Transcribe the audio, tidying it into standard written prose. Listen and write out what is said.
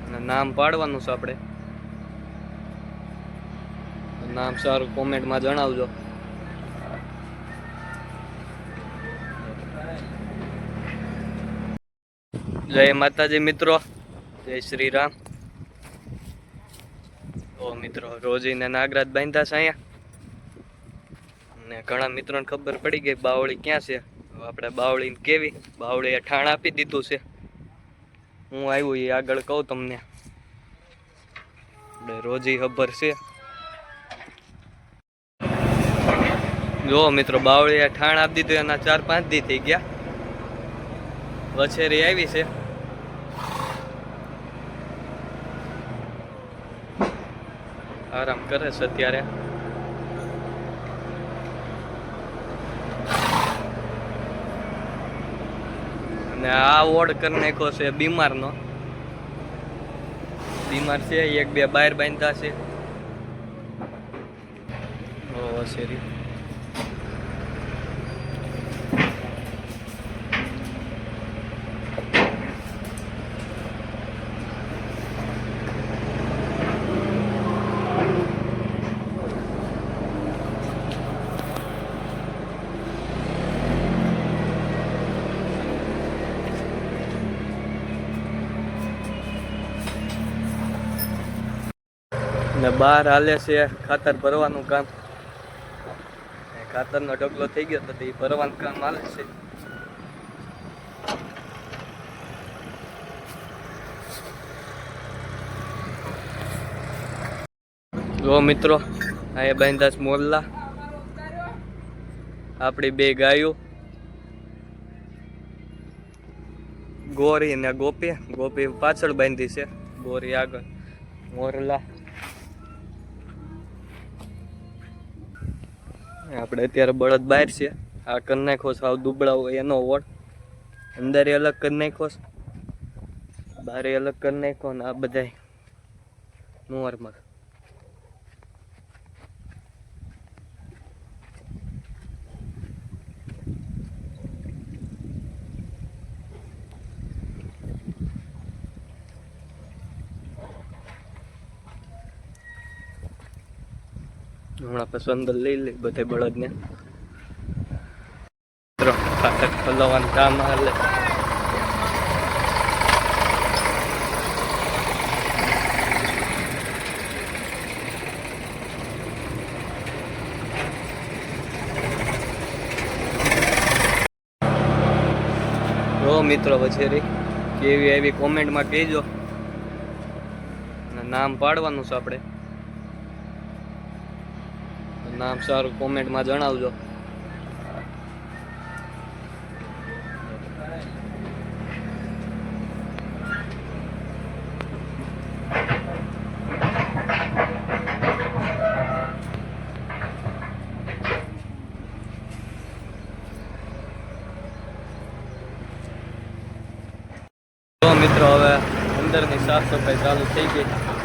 નામ પાડવાનું છે આપણે. નામ સારું કોમેન્ટમાં જણાવજો. જય માતાજી મિત્રો, જય શ્રી રામ. તો મિત્રો રોજીને નાગરાજ બાંધ્યા છે અહીંયા, અને ઘણા મિત્રોને ખબર પડી ગઈ બાવળી ક્યાં છે. આપણે બાવળી કેવી બાવળી ઠાણ આપી દીધું છે. હું આવ્યું એ આગળ કહું તમને. રોજી ખબર છે. જો મિત્રો બાવળી ઠાણ આપી દીધું, એના 4-5 દી થઈ ગયા. વછેરી આવી છે. આરામ કરે છે અત્યારે. અને આ ઓડ કરી નાખ્યો છે બીમારનો. બીમાર છે, 1-2 બહાર બાંધતા છે. ઓ શેરી ને બહાર હાલે છે ખાતર ભરવાનું કામ. ખાતરનો ઢગલો થઈ ગયો તો એ ભરવાનું કામ હાલે છે. જો મિત્રો આ બાંધાસ મોલ્લા, આપણી 2 ગાયો ગોરી અને ગોપી. ગોપી પાછળ બાંધી છે, ગોરી આગળ. મોરલા આપણે અત્યારે બળદ બહાર છે. આ કરી નાખો સાવ દુબળા હોય એનો ઓળ, અંદર અલગ કરી નાખો, બારે અલગ કરી નાખો. ને આ બધા નોર્મલ. હમણાં પછી અંદર લઈ લે બધા બળદને. ખાતર ખોલવાનું કામ હાલે. જો મિત્રો વછેરી કેવી આવી કોમેન્ટમાં કહેજો. નામ પાડવાનું છે આપણે. નામ સારું કોમેન્ટમાં જણાવજો. તો મિત્રો હવે અંદરની સાફ સફાઈ ચાલુ થઈ ગઈ.